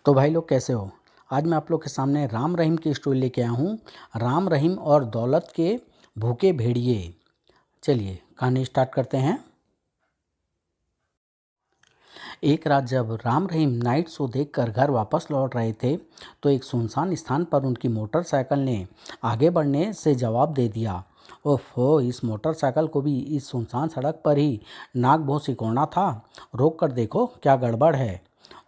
तो भाई लोग कैसे हो। आज मैं आप लोग के सामने राम रहीम की स्टोरी लेके आया हूँ। राम रहीम और दौलत के भूखे भेड़िए। चलिए कहानी स्टार्ट करते हैं। एक रात जब राम रहीम नाइट शो देखकर घर वापस लौट रहे थे तो एक सुनसान स्थान पर उनकी मोटरसाइकिल ने आगे बढ़ने से जवाब दे दिया। ओफो, इस मोटरसाइकिल को भी इस सुनसान सड़क पर ही नाक भों सिकोड़ना था। रोक कर देखो क्या गड़बड़ है।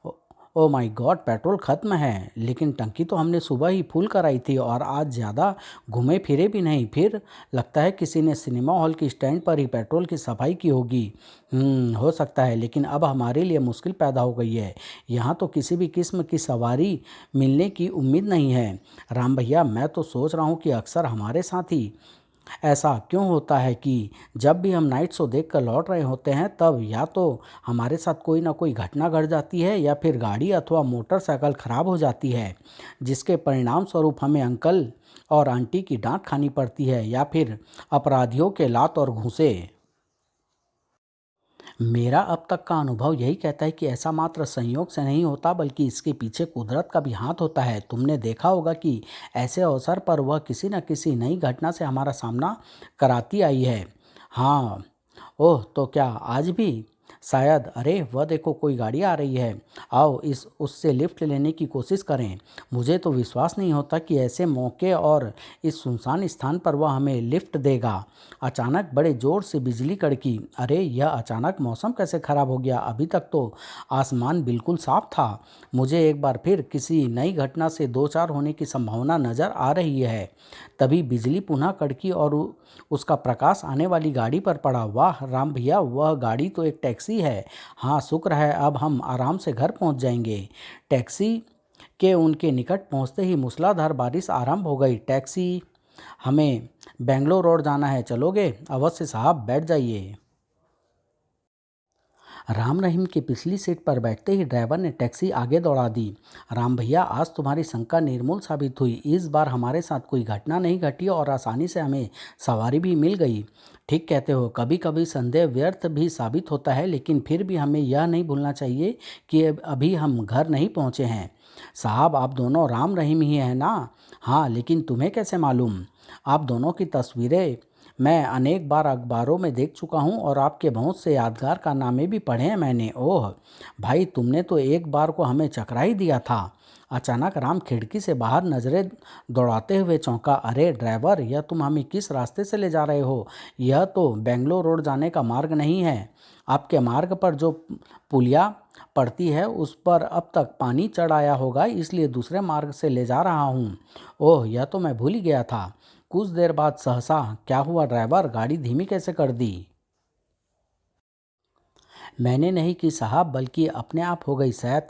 ओ ओ माय गॉड, पेट्रोल खत्म है। लेकिन टंकी तो हमने सुबह ही फुल कराई थी और आज ज़्यादा घूमे फिरे भी नहीं। फिर लगता है किसी ने सिनेमा हॉल की स्टैंड पर ही पेट्रोल की सफाई की होगी। हो सकता है, लेकिन अब हमारे लिए मुश्किल पैदा हो गई है। यहाँ तो किसी भी किस्म की सवारी मिलने की उम्मीद नहीं है। राम भैया, मैं तो सोच रहा हूँ कि अक्सर हमारे साथ ही ऐसा क्यों होता है कि जब भी हम नाइट शो देख कर लौट रहे होते हैं तब या तो हमारे साथ कोई ना कोई घटना घट जाती है या फिर गाड़ी अथवा मोटरसाइकिल खराब हो जाती है, जिसके परिणाम स्वरूप हमें अंकल और आंटी की डांट खानी पड़ती है या फिर अपराधियों के लात और घूंसे। मेरा अब तक का अनुभव यही कहता है कि ऐसा मात्र संयोग से नहीं होता, बल्कि इसके पीछे कुदरत का भी हाथ होता है। तुमने देखा होगा कि ऐसे अवसर पर वह किसी न किसी नई घटना से हमारा सामना कराती आई है। हाँ। ओह, तो क्या आज भी? शायद। अरे वह देखो, कोई गाड़ी आ रही है। आओ इस उससे लिफ्ट लेने की कोशिश करें। मुझे तो विश्वास नहीं होता कि ऐसे मौके और इस सुनसान स्थान पर वह हमें लिफ्ट देगा। अचानक बड़े जोर से बिजली कड़की। अरे यह अचानक मौसम कैसे खराब हो गया? अभी तक तो आसमान बिल्कुल साफ था। मुझे एक बार फिर किसी नई घटना से दो चार होने की संभावना नजर आ रही है। तभी बिजली पुनः कड़की और उसका प्रकाश आने वाली गाड़ी पर पड़ा। वाह राम भैया, वह गाड़ी तो एक टैक्सी है। हाँ, शुक्र है अब हम आराम से घर पहुंच जाएंगे। टैक्सी के उनके निकट पहुंचते ही मूसलाधार बारिश आरंभ हो गई। टैक्सी, हमें बेंगलोर रोड जाना है, चलोगे? अवश्य साहब, बैठ जाइए। राम रहीम की पिछली सीट पर बैठते ही ड्राइवर ने टैक्सी आगे दौड़ा दी। राम भैया, आज तुम्हारी शंका निर्मूल साबित हुई। इस बार हमारे साथ कोई घटना नहीं घटी और आसानी से हमें सवारी भी मिल गई। ठीक कहते हो, कभी कभी संदेह व्यर्थ भी साबित होता है, लेकिन फिर भी हमें यह नहीं भूलना चाहिए कि अभी हम घर नहीं पहुंचे हैं। साहब, आप दोनों राम रहीम ही हैं ना? हाँ, लेकिन तुम्हें कैसे मालूम? आप दोनों की तस्वीरें मैं अनेक बार अखबारों में देख चुका हूँ और आपके बहुत से यादगार कारनामे भी पढ़े हैं मैंने। ओह भाई, तुमने तो एक बार को हमें चकरा ही दिया था। अचानक राम खिड़की से बाहर नजरें दौड़ाते हुए चौंका। अरे ड्राइवर, यह तुम हमें किस रास्ते से ले जा रहे हो? यह तो बेंगलोर रोड जाने का मार्ग नहीं है। आपके मार्ग पर जो पुलिया पड़ती है उस पर अब तक पानी चढ़ आया होगा, इसलिए दूसरे मार्ग से ले जा रहा हूँ। ओह, यह तो मैं भूल ही गया था। कुछ देर बाद सहसा, क्या हुआ ड्राइवर, गाड़ी धीमी कैसे कर दी? मैंने नहीं की साहब, बल्कि अपने आप हो गई। शायद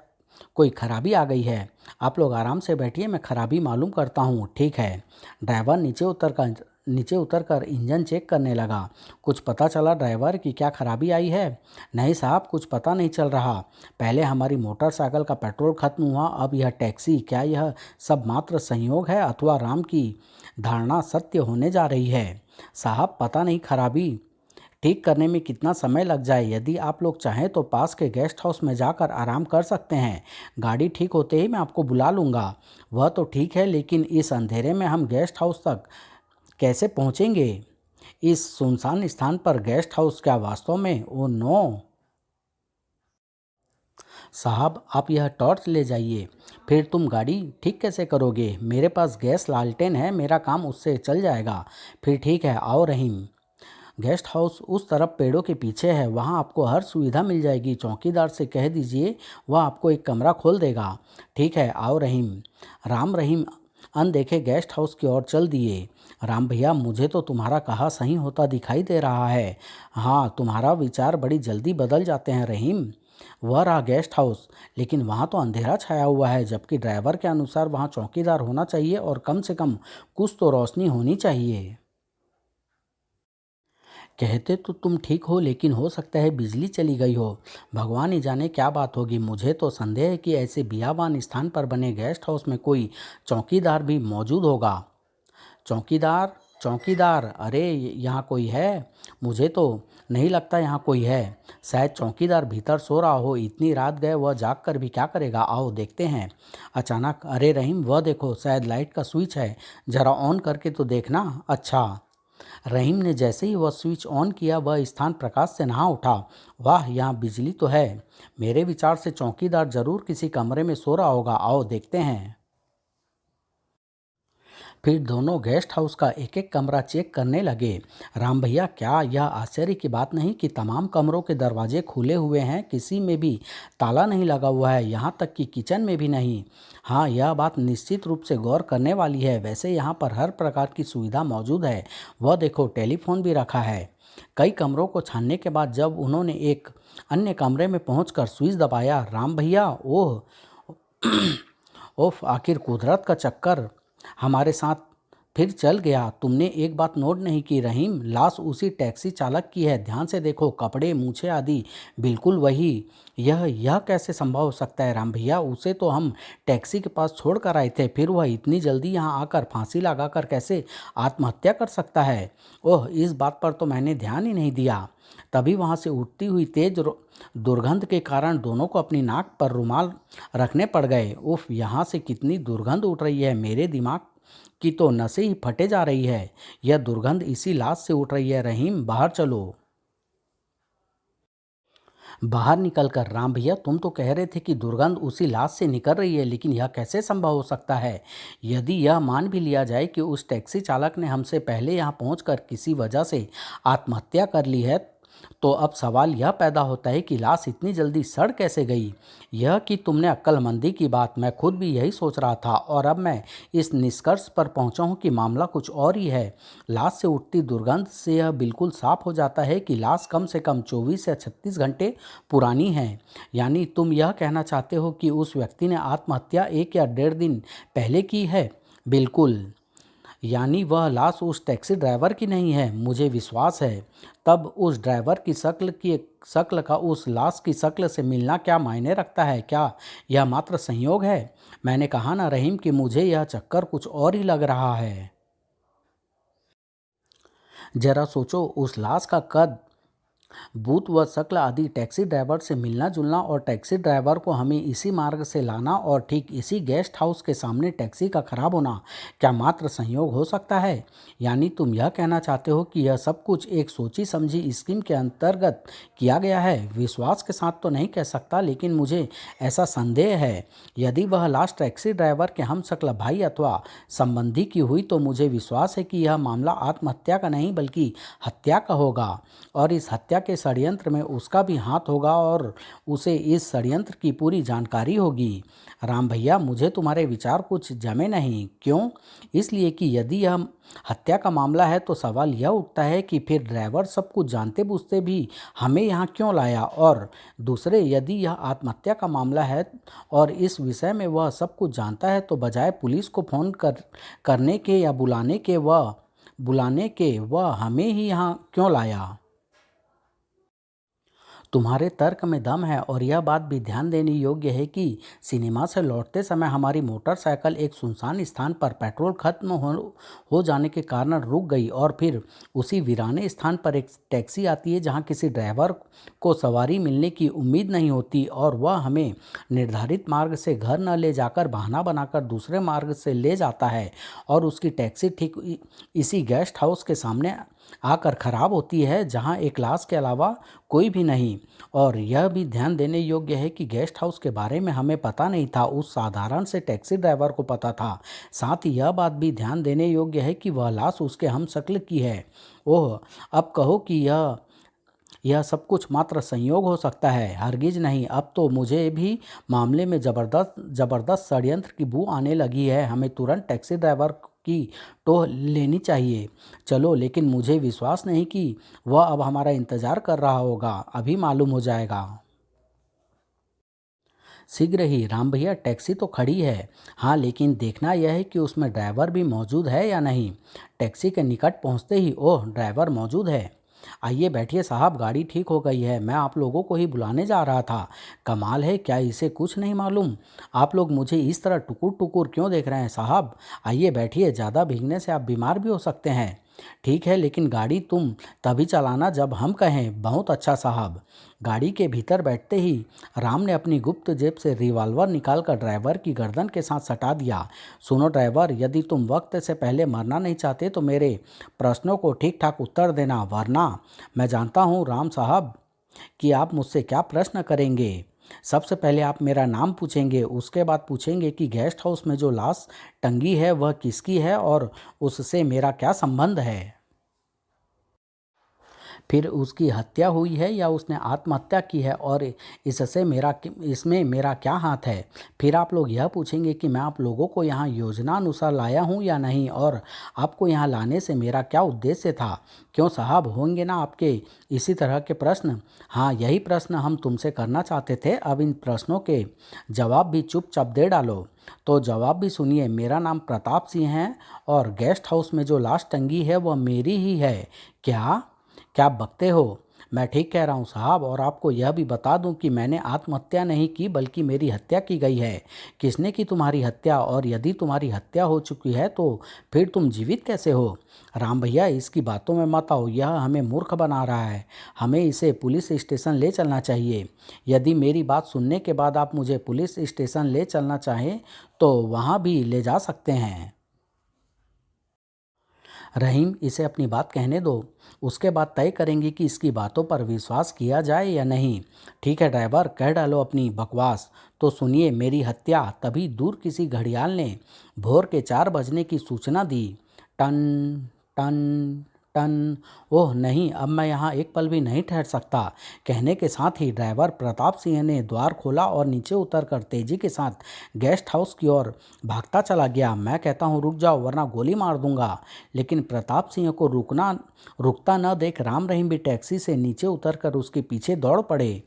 कोई खराबी आ गई है। आप लोग आराम से बैठिए, मैं खराबी मालूम करता हूँ। ठीक है। ड्राइवर नीचे उतर कर इंजन चेक करने लगा। कुछ पता चला ड्राइवर कि क्या खराबी आई है? नहीं साहब, कुछ पता नहीं चल रहा। पहले हमारी मोटरसाइकिल का पेट्रोल खत्म हुआ, अब यह टैक्सी। क्या यह सब मात्र संयोग है अथवा राम की धारणा सत्य होने जा रही है? साहब, पता नहीं खराबी ठीक करने में कितना समय लग जाए। यदि आप लोग चाहें तो पास के गेस्ट हाउस में जाकर आराम कर सकते हैं। गाड़ी ठीक होते ही मैं आपको बुला लूँगा। वह तो ठीक है, लेकिन इस अंधेरे में हम गेस्ट हाउस तक कैसे पहुँचेंगे? इस सुनसान स्थान पर गेस्ट हाउस क्या वास्तव में? ओ नो साहब, आप यह टॉर्च ले जाइए। फिर तुम गाड़ी ठीक कैसे करोगे? मेरे पास गैस लालटेन है, मेरा काम उससे चल जाएगा। फिर ठीक है, आओ रहीम। गेस्ट हाउस उस तरफ पेड़ों के पीछे है, वहाँ आपको हर सुविधा मिल जाएगी। चौकीदार से कह दीजिए, वह आपको एक कमरा खोल देगा। ठीक है, आओ रहीम। राम रहीम अनदेखे गेस्ट हाउस की ओर चल दिए। राम भैया, मुझे तो तुम्हारा कहा सही होता दिखाई दे रहा है। हाँ, तुम्हारा विचार बड़ी जल्दी बदल जाते हैं रहीम। वह रहा गेस्ट हाउस, लेकिन वहाँ तो अंधेरा छाया हुआ है, जबकि ड्राइवर के अनुसार वहाँ चौकीदार होना चाहिए और कम से कम कुछ तो रोशनी होनी चाहिए। कहते तो तुम ठीक हो, लेकिन हो सकता है बिजली चली गई हो। भगवान ही जाने क्या बात होगी। मुझे तो संदेह है कि ऐसे बियाबान स्थान पर बने गेस्ट हाउस में कोई चौकीदार भी मौजूद होगा। चौकीदार? चौकीदार, अरे यहाँ कोई है? मुझे तो नहीं लगता यहाँ कोई है। शायद चौकीदार भीतर सो रहा हो, इतनी रात गए, वह जाग कर भी क्या करेगा, आओ देखते हैं। अचानक, अरे रहीम, वह देखो, शायद लाइट का स्विच है, जरा ऑन करके तो देखना। अच्छा। रहीम ने जैसे ही वह स्विच ऑन किया, वह स्थान प्रकाश से नहा उठा। वाह, यहाँ बिजली तो है। मेरे विचार से चौकीदार जरूर किसी कमरे में सो रहा होगा, आओ देखते हैं। फिर दोनों गेस्ट हाउस का एक एक कमरा चेक करने लगे। राम भैया, क्या यह आश्चर्य की बात नहीं कि तमाम कमरों के दरवाजे खुले हुए हैं, किसी में भी ताला नहीं लगा हुआ है, यहाँ तक कि किचन में भी नहीं। हाँ, यह बात निश्चित रूप से गौर करने वाली है। वैसे यहाँ पर हर प्रकार की सुविधा मौजूद है। वह देखो, टेलीफोन भी रखा है। कई कमरों को छानने के बाद जब उन्होंने एक अन्य कमरे में पहुंचकर स्विच दबाया, राम भैया, ओह ओफ, आखिर कुदरत का चक्कर हमारे साथ फिर चल गया। तुमने एक बात नोट नहीं की रहीम, लाश उसी टैक्सी चालक की है। ध्यान से देखो, कपड़े, मूछें आदि बिल्कुल वही। यह कैसे संभव हो सकता है राम भैया? उसे तो हम टैक्सी के पास छोड़ कर आए थे, फिर वह इतनी जल्दी यहाँ आकर फांसी लगाकर कैसे आत्महत्या कर सकता है? ओह, इस बात पर तो मैंने ध्यान ही नहीं दिया। तभी वहाँ से उठती हुई तेज दुर्गंध के कारण दोनों को अपनी नाक पर रुमाल रखने पड़ गए। उफ, यहाँ से कितनी दुर्गंध उठ रही है, मेरे दिमाग की तो नसें ही फटे जा रही है। यह दुर्गंध इसी लाश से उठ रही है। रहीम, बाहर चलो। बाहर निकलकर, राम भैया, तुम तो कह रहे थे कि दुर्गंध उसी लाश से निकल रही है, लेकिन यह कैसे संभव हो सकता है? यदि यह मान भी लिया जाए कि उस टैक्सी चालक ने हमसे पहले यहाँ पहुँचकर किसी वजह से आत्महत्या कर ली है, तो अब सवाल यह पैदा होता है कि लाश इतनी जल्दी सड़ कैसे गई? यह कि तुमने अक्लमंदी की बात, मैं खुद भी यही सोच रहा था, और अब मैं इस निष्कर्ष पर पहुंचा हूं कि मामला कुछ और ही है। लाश से उठती दुर्गंध से यह बिल्कुल साफ हो जाता है कि लाश कम से कम 24 या 36 घंटे पुरानी है। यानी तुम यह कहना चाहते हो कि उस व्यक्ति ने आत्महत्या 1 या 1.5 दिन पहले की है? बिल्कुल। यानी वह लाश उस टैक्सी ड्राइवर की नहीं है? मुझे विश्वास है। तब उस ड्राइवर की शक्ल का उस लाश की शक्ल से मिलना क्या मायने रखता है? क्या यह मात्र संयोग है? मैंने कहा ना रहीम कि मुझे यह चक्कर कुछ और ही लग रहा है। जरा सोचो, उस लाश का कद, बूथ व शक्ल आदि टैक्सी ड्राइवर से मिलना जुलना, और टैक्सी ड्राइवर को हमें इसी मार्ग से लाना, और ठीक इसी गेस्ट हाउस के सामने टैक्सी का खराब होना, क्या मात्र संयोग हो सकता है? यानी तुम यह कहना चाहते हो कि यह सब कुछ एक सोची समझी स्कीम के अंतर्गत किया गया है? विश्वास के साथ तो नहीं कह सकता, लेकिन मुझे ऐसा संदेह है। यदि वह लास्ट टैक्सी ड्राइवर के हम शक्ल भाई अथवा संबंधी की हुई, तो मुझे विश्वास है कि यह मामला आत्महत्या का नहीं बल्कि हत्या का होगा, और इस हत्या के षड्यंत्र में उसका भी हाथ होगा, और उसे इस षड्यंत्र की पूरी जानकारी होगी। राम भैया, मुझे तुम्हारे विचार कुछ जमे नहीं। क्यों? इसलिए कि यदि यह हत्या का मामला है, तो सवाल यह उठता है कि फिर ड्राइवर सब कुछ जानते बूझते भी हमें यहाँ क्यों लाया? और दूसरे, यदि यह आत्महत्या का मामला है और इस विषय में वह सब कुछ जानता है, तो बजाय पुलिस को फ़ोन करने के या बुलाने के वह हमें ही यहाँ क्यों लाया? तुम्हारे तर्क में दम है, और यह बात भी ध्यान देने योग्य है कि सिनेमा से लौटते समय हमारी मोटरसाइकिल एक सुनसान स्थान पर पेट्रोल खत्म हो जाने के कारण रुक गई, और फिर उसी वीराने स्थान पर एक टैक्सी आती है जहां किसी ड्राइवर को सवारी मिलने की उम्मीद नहीं होती, और वह हमें निर्धारित मार्ग से घर न ले जाकर बहाना बनाकर दूसरे मार्ग से ले जाता है, और उसकी टैक्सी ठीक इसी गेस्ट हाउस के सामने आकर खराब होती है, जहां एक लाश के अलावा कोई भी नहीं। और यह भी ध्यान देने योग्य है कि गेस्ट हाउस के बारे में हमें पता नहीं था, उस साधारण से टैक्सी ड्राइवर को पता था। साथ ही यह बात भी ध्यान देने योग्य है कि वह लाश उसके हमशक्ल की है। ओह, अब कहो कि यह सब कुछ मात्र संयोग हो सकता है? हरगिज नहीं। अब तो मुझे भी मामले में ज़बरदस्त ज़बरदस्त षड्यंत्र की बू आने लगी है। हमें तुरंत टैक्सी ड्राइवर की टोह लेनी चाहिए। चलो, लेकिन मुझे विश्वास नहीं कि वह अब हमारा इंतज़ार कर रहा होगा। अभी मालूम हो जाएगा। शीघ्र ही। राम भैया, टैक्सी तो खड़ी है। हाँ, लेकिन देखना यह है कि उसमें ड्राइवर भी मौजूद है या नहीं। टैक्सी के निकट पहुंचते ही, ओह, ड्राइवर मौजूद है। आइए बैठिए साहब, गाड़ी ठीक हो गई है। मैं आप लोगों को ही बुलाने जा रहा था। कमाल है, क्या इसे कुछ नहीं मालूम? आप लोग मुझे इस तरह टुकुर टुकुर क्यों देख रहे हैं साहब? आइए बैठिए, ज़्यादा भीगने से आप बीमार भी हो सकते हैं। ठीक है, लेकिन गाड़ी तुम तभी चलाना जब हम कहें। बहुत अच्छा साहब। गाड़ी के भीतर बैठते ही राम ने अपनी गुप्त जेब से रिवॉल्वर निकालकर ड्राइवर की गर्दन के साथ सटा दिया। सुनो ड्राइवर, यदि तुम वक्त से पहले मरना नहीं चाहते तो मेरे प्रश्नों को ठीक ठाक उत्तर देना, वरना मैं जानता हूँ राम साहब कि आप मुझसे क्या प्रश्न करेंगे। सबसे पहले आप मेरा नाम पूछेंगे, उसके बाद पूछेंगे कि गेस्ट हाउस में जो लाश टंगी है वह किसकी है और उससे मेरा क्या संबंध है। फिर उसकी हत्या हुई है या उसने आत्महत्या की है और इसमें मेरा क्या हाथ है। फिर आप लोग यह पूछेंगे कि मैं आप लोगों को यहाँ योजना अनुसार लाया हूँ या नहीं, और आपको यहाँ लाने से मेरा क्या उद्देश्य था। क्यों साहब, होंगे ना आपके इसी तरह के प्रश्न। हाँ, यही प्रश्न हम तुमसे करना चाहते थे। अब इन प्रश्नों के जवाब भी चुपचाप दे डालो। तो जवाब भी सुनिए। मेरा नाम प्रताप सिंह है और गेस्ट हाउस में जो लाश टंगी है वह मेरी ही है। क्या क्या आप बकते हो? मैं ठीक कह रहा हूँ साहब, और आपको यह भी बता दूं कि मैंने आत्महत्या नहीं की बल्कि मेरी हत्या की गई है। किसने की तुम्हारी हत्या? और यदि तुम्हारी हत्या हो चुकी है तो फिर तुम जीवित कैसे हो? राम भैया, इसकी बातों में मत आओ, यह हमें मूर्ख बना रहा है। हमें इसे पुलिस स्टेशन ले चलना चाहिए। यदि मेरी बात सुनने के बाद आप मुझे पुलिस स्टेशन ले चलना चाहें तो वहाँ भी ले जा सकते हैं। रहीम, इसे अपनी बात कहने दो, उसके बाद तय करेंगे कि इसकी बातों पर विश्वास किया जाए या नहीं। ठीक है ड्राइवर, कह डालो अपनी बकवास। तो सुनिए, मेरी हत्या तभी दूर किसी घड़ियाल ने भोर के 4 बजने की सूचना दी। टन टन टन। ओह नहीं, अब मैं यहाँ एक पल भी नहीं ठहर सकता। कहने के साथ ही ड्राइवर प्रताप सिंह ने द्वार खोला और नीचे उतरकर तेजी के साथ गेस्ट हाउस की ओर भागता चला गया। मैं कहता हूँ रुक जाओ वरना गोली मार दूंगा। लेकिन प्रताप सिंह को रुकता न देख राम रहीम भी टैक्सी से नीचे उतरकर उसके पीछे दौड़ पड़े।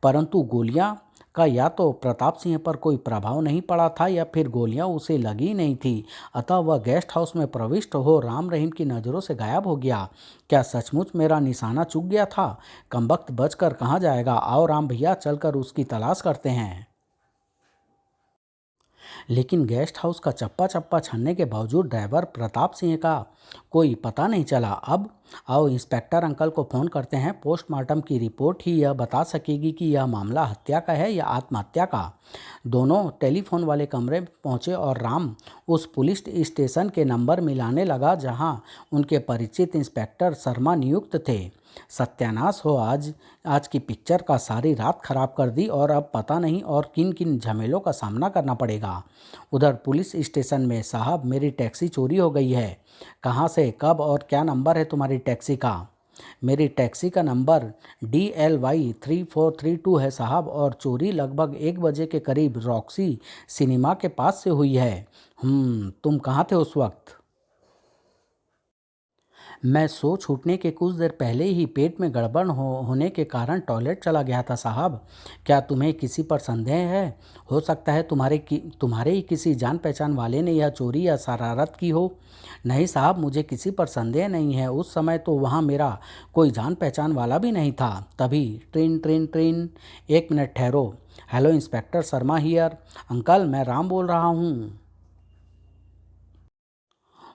परंतु गोलियां का या तो प्रताप सिंह पर कोई प्रभाव नहीं पड़ा था या फिर गोलियां उसे लगी नहीं थी। अतः वह गेस्ट हाउस में प्रविष्ट हो राम रहीम की नज़रों से गायब हो गया। क्या सचमुच मेरा निशाना चूक गया था? कमबख्त बचकर कहाँ जाएगा। आओ राम भैया, चलकर उसकी तलाश करते हैं। लेकिन गेस्ट हाउस का चप्पा चप्पा छानने के बावजूद ड्राइवर प्रताप सिंह का कोई पता नहीं चला। अब आओ इंस्पेक्टर अंकल को फ़ोन करते हैं। पोस्टमार्टम की रिपोर्ट ही यह बता सकेगी कि यह मामला हत्या का है या आत्महत्या का। दोनों टेलीफोन वाले कमरे में पहुंचे और राम उस पुलिस स्टेशन के नंबर मिलाने लगा जहां उनके परिचित इंस्पेक्टर शर्मा नियुक्त थे। सत्यानाश हो, आज आज की पिक्चर का सारी रात खराब कर दी और अब पता नहीं और किन किन झमेलों का सामना करना पड़ेगा। उधर पुलिस स्टेशन में, साहब मेरी टैक्सी चोरी हो गई है। कहाँ से, कब और क्या नंबर है तुम्हारी टैक्सी का? मेरी टैक्सी का नंबर DLY3432 है साहब, और चोरी लगभग 1 बजे के करीब रॉक्सी सिनेमा के पास से हुई है। तुम कहाँ थे उस वक्त? मैं सो छूटने के कुछ देर पहले ही पेट में गड़बड़ होने के कारण टॉयलेट चला गया था साहब। क्या तुम्हें किसी पर संदेह है? हो सकता है तुम्हारे ही किसी जान पहचान वाले ने यह चोरी या शरारत की हो। नहीं साहब, मुझे किसी पर संदेह नहीं है। उस समय तो वहाँ मेरा कोई जान पहचान वाला भी नहीं था। तभी ट्रेन ट्रेन ट्रेन। 1 मिनट ठहरो। Hello inspector Sharma here. Uncle, मैं राम बोल रहा हूँ।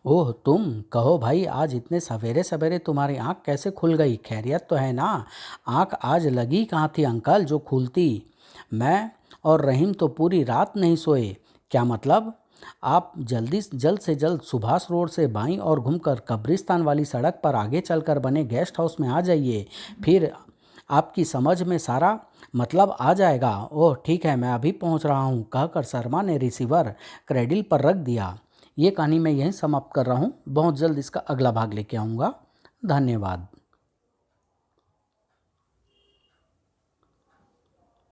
ओह तुम, कहो भाई, आज इतने सवेरे सवेरे तुम्हारी आंख कैसे खुल गई? खैरियत तो है ना? आंख आज लगी कहाँ थी अंकल जो खुलती? मैं और रहीम तो पूरी रात नहीं सोए। क्या मतलब? आप जल्द से जल्द सुभाष रोड से बाईं और घूमकर कब्रिस्तान वाली सड़क पर आगे चलकर बने गेस्ट हाउस में आ जाइए। फिर आपकी समझ में सारा मतलब आ जाएगा। ओह ठीक है, मैं अभी पहुंच रहा हूं, कहकर शर्मा ने रिसीवर क्रेडिल पर रख दिया। ये कहानी मैं यहीं समाप्त कर रहा हूँ। बहुत जल्द इसका अगला भाग लेके आऊँगा। धन्यवाद।